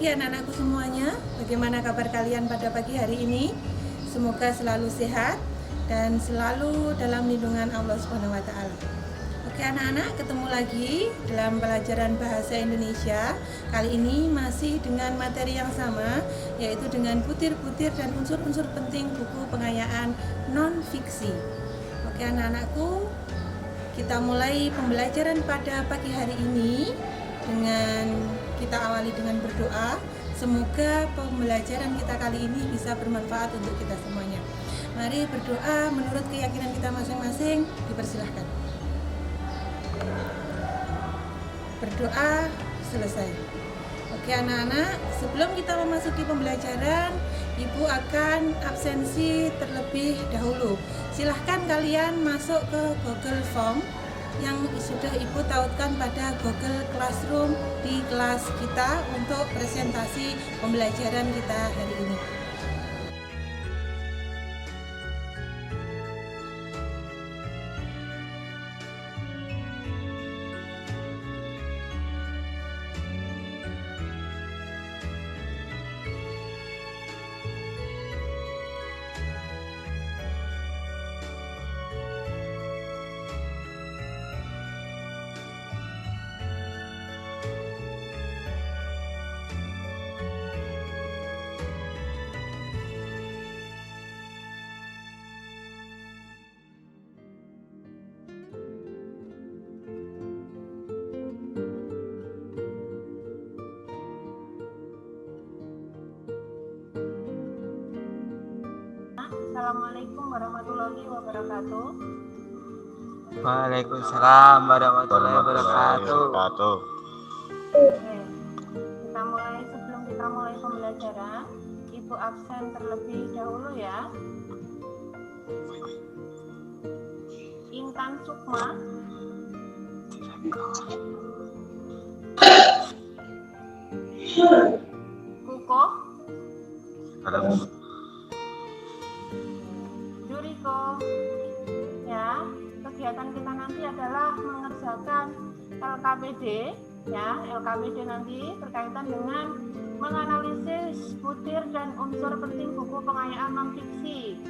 pagi anak-anakku semuanya. Bagaimana kabar kalian pada pagi hari ini? Semoga selalu sehat dan selalu dalam lindungan Allah Subhanahu wa taala. Oke anak-anak, ketemu lagi dalam pelajaran bahasa Indonesia. Kali ini masih dengan materi yang sama, yaitu dengan butir-butir dan unsur-unsur penting buku pengayaan non-fiksi. Oke anak-anakku, kita mulai pembelajaran pada pagi hari ini dengan kita awali dengan berdoa. Semoga pembelajaran kita kali ini bisa bermanfaat untuk kita semuanya. Mari berdoa menurut keyakinan kita masing-masing. Dipersilahkan. Berdoa selesai. Oke anak-anak, sebelum kita memasuki pembelajaran, Ibu akan absensi terlebih dahulu. Silahkan kalian masuk ke Google Form yang sudah Ibu tautkan pada Google Classroom di kelas kita untuk presentasi pembelajaran kita hari ini. Assalamualaikum warahmatullahi wabarakatuh. Waalaikumsalam warahmatullahi wabarakatuh. Oke, sebelum kita mulai pembelajaran, Ibu absen terlebih dahulu ya. Intan Sukma, Kuko, Juriko. Ya, kegiatan kita nanti adalah mengerjakan LKPD. Ya, LKPD nanti berkaitan dengan menganalisis butir dan unsur penting buku pengayaan non-fiksi.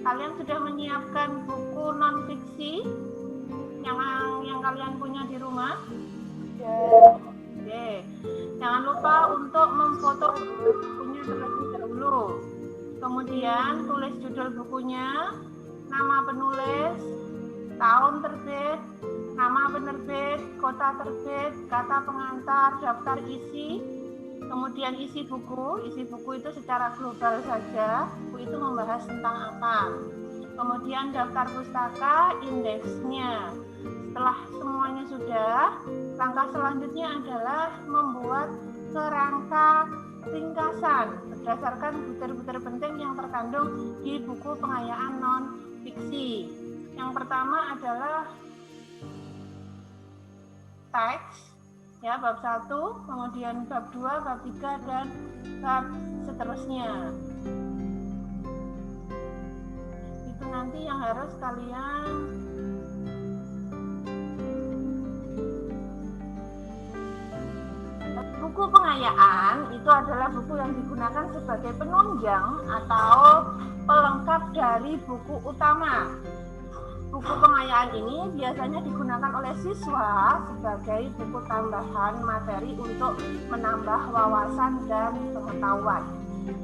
Kalian sudah menyiapkan buku non-fiksi yang kalian punya di rumah? Oke. Jangan lupa untuk memfoto bukunya terlebih dahulu. Kemudian tulis judul bukunya, nama penulis, tahun terbit, nama penerbit, kota terbit, kata pengantar, daftar isi, kemudian isi buku. Isi buku itu secara global saja, buku itu membahas tentang apa. Kemudian daftar pustaka, indeksnya. Setelah semuanya sudah, langkah selanjutnya adalah membuat kerangka ringkasan berdasarkan butir-butir penting yang terkandung di buku pengayaan non-fiksi. Yang pertama adalah teks, ya, bab 1, kemudian bab 2, bab 3, dan bab seterusnya. Itu nanti yang harus kalian buku pengayaan itu adalah buku yang digunakan sebagai penunjang atau pelengkap dari buku utama. Buku pengayaan ini biasanya digunakan oleh siswa sebagai buku tambahan materi untuk menambah wawasan dan pengetahuan.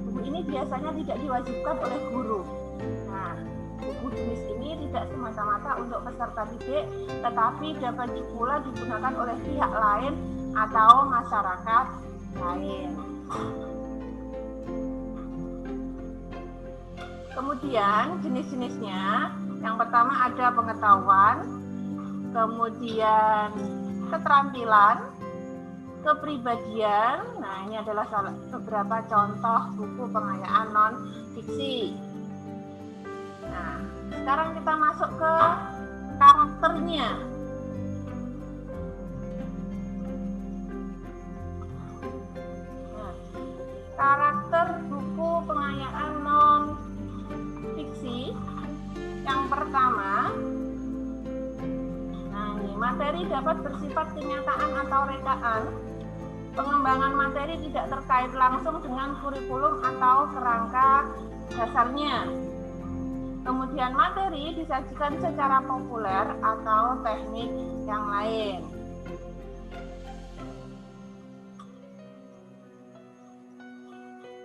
Buku ini biasanya tidak diwajibkan oleh guru. Nah, buku jenis ini tidak semata-mata untuk peserta didik, tetapi dapat pula digunakan oleh pihak lain atau masyarakat lain. Kemudian jenis-jenisnya, yang pertama ada pengetahuan, kemudian keterampilan, kepribadian. Nah, ini adalah beberapa contoh buku pengayaan non-fiksi. Nah, sekarang kita masuk ke karakternya. Karakter buku pengayaan non-fiksi. Yang pertama, nah ini materi dapat bersifat kenyataan atau rekaan. pengembangan materi tidak terkait langsung dengan kurikulum atau kerangka dasarnya. Kemudian materi disajikan secara populer atau teknik yang lain.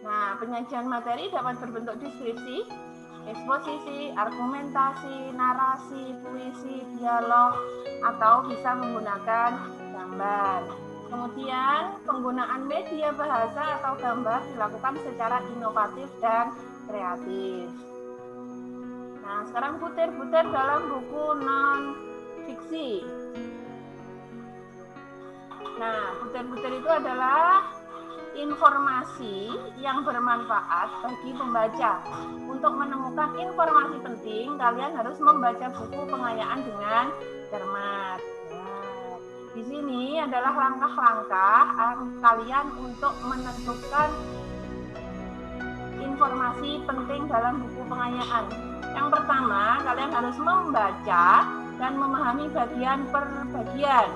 Nah, penyajian materi dapat berbentuk deskripsi, eksposisi, argumentasi, narasi, puisi, dialog, atau bisa menggunakan gambar. Kemudian, penggunaan media bahasa atau gambar dilakukan secara inovatif dan kreatif. Nah, sekarang butir-butir dalam buku non-fiksi. Nah, butir-butir itu adalah informasi yang bermanfaat bagi pembaca. Untuk menemukan informasi penting, kalian harus membaca buku pengayaan dengan cermat. Nah, di sini adalah langkah-langkah kalian untuk menentukan informasi penting dalam buku pengayaan. Yang pertama, kalian harus membaca dan memahami bagian per bagian.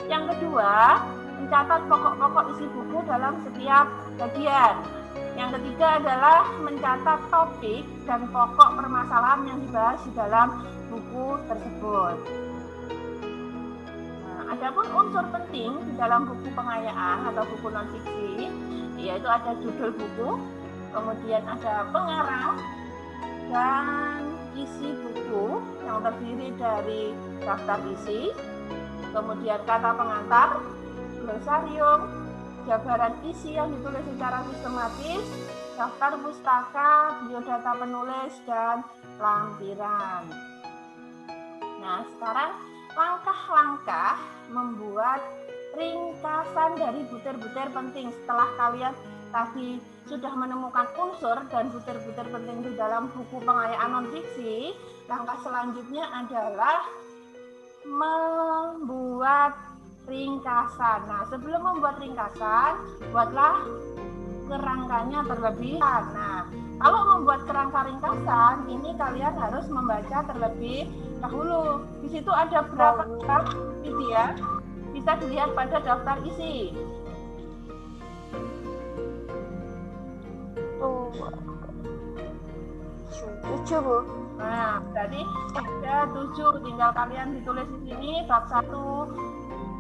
Yang kedua, mencatat pokok-pokok isi buku dalam setiap bagian. Yang ketiga adalah mencatat topik dan pokok permasalahan yang dibahas di dalam buku tersebut. Nah, adapun unsur penting di dalam buku pengayaan atau buku non-fiksi, yaitu ada judul buku, kemudian ada pengarang, dan isi buku yang terdiri dari daftar isi, kemudian kata pengantar, glosarium, jabaran isi yang ditulis secara sistematis, daftar pustaka, biodata penulis, dan lampiran. Nah, sekarang langkah-langkah membuat ringkasan dari butir-butir penting. Setelah kalian tadi sudah menemukan unsur dan butir-butir penting di dalam buku pengayaan non-fiksi, langkah selanjutnya adalah membuat ringkasan. Nah, sebelum membuat ringkasan, buatlah kerangkanya terlebih. Nah, kalau membuat kerangka ringkasan, ini kalian harus membaca terlebih dahulu. Di situ ada berapa video? Bisa dilihat pada daftar isi. Tujuh, Bu. Nah, berarti ada 7. Tinggal kalian ditulis di sini bab 1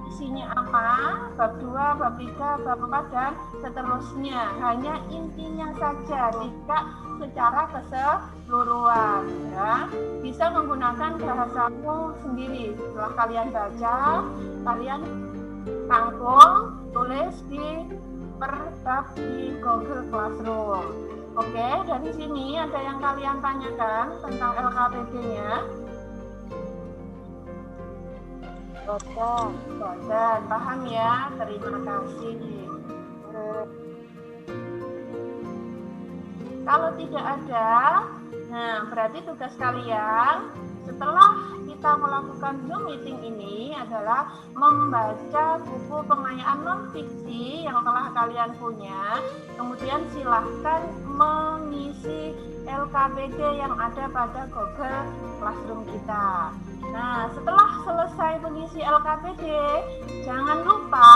isinya apa, bab 2, bab 3, bab 4, dan seterusnya. Hanya intinya saja, tidak secara keseluruhan. Ya. Bisa menggunakan bahasamu sendiri. Setelah kalian baca, kalian rangkum, tulis di per bab di Google Classroom. Oke, dari sini ada yang kalian tanyakan tentang LKPD-nya? Boten, paham ya? Terima kasih. Kalau tidak ada, nah berarti tugas kalian setelah kita melakukan Zoom meeting ini adalah membaca buku pengayaan non-fiksi yang telah kalian punya, kemudian silahkan mengisi LKPD yang ada pada Google Classroom kita. Nah, setelah selesai mengisi LKPD, jangan lupa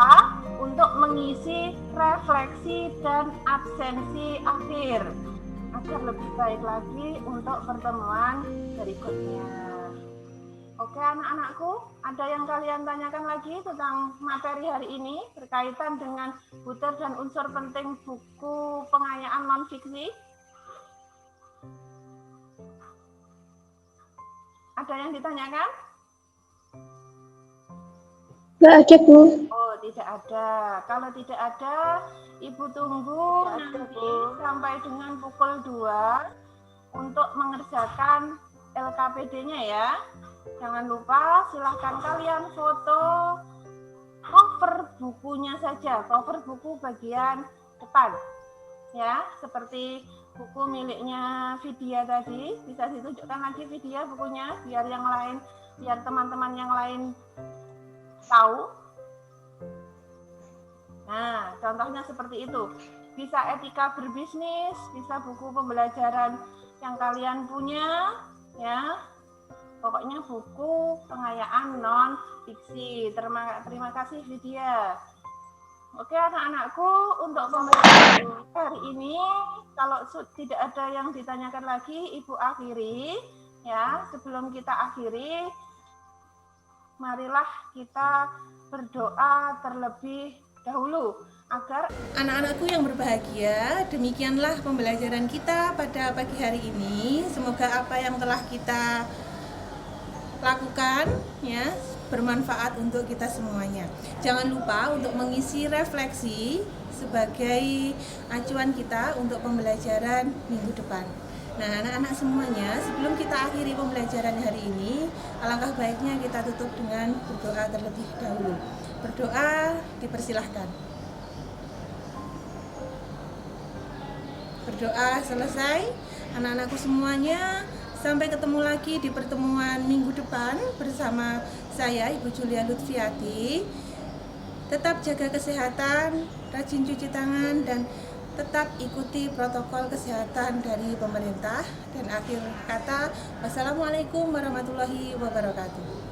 untuk mengisi refleksi dan absensi akhir agar lebih baik lagi untuk pertemuan berikutnya. Oke anak-anakku, ada yang kalian tanyakan lagi tentang materi hari ini berkaitan dengan butir dan unsur penting buku pengayaan non-fiksi? Ada yang ditanyakan? Nggak ada, Bu. Oh, tidak ada. Kalau tidak ada, Ibu tunggu nanti sampai dengan pukul 2 untuk mengerjakan LKPD-nya ya. Jangan lupa silahkan kalian foto cover bukunya saja, cover buku bagian depan. Ya, seperti buku miliknya Vidya tadi, bisa ditunjukkan lagi Vidya bukunya biar yang lain, biar teman-teman yang lain tahu. Nah, contohnya seperti itu. Bisa etika berbisnis, bisa buku pembelajaran yang kalian punya, ya. Pokoknya buku pengayaan non fiksi. Terima kasih Vidya. Oke anak-anakku, untuk pembelajaran hari ini kalau tidak ada yang ditanyakan lagi, Ibu akhiri ya. Sebelum kita akhiri, marilah kita berdoa terlebih dahulu agar anak-anakku yang berbahagia. Demikianlah pembelajaran kita pada pagi hari ini. Semoga apa yang telah kita lakukan ya bermanfaat untuk kita semuanya. Jangan lupa untuk mengisi refleksi sebagai acuan kita untuk pembelajaran minggu depan. Nah, anak-anak semuanya, sebelum kita akhiri pembelajaran hari ini, alangkah baiknya kita tutup dengan berdoa terlebih dahulu. Berdoa dipersilahkan. Berdoa selesai, anak-anakku semuanya. Sampai ketemu lagi di pertemuan minggu depan bersama saya, Ibu Julia Lutfiati. Tetap jaga kesehatan, rajin cuci tangan, dan tetap ikuti protokol kesehatan dari pemerintah. Dan akhir kata, wassalamualaikum warahmatullahi wabarakatuh.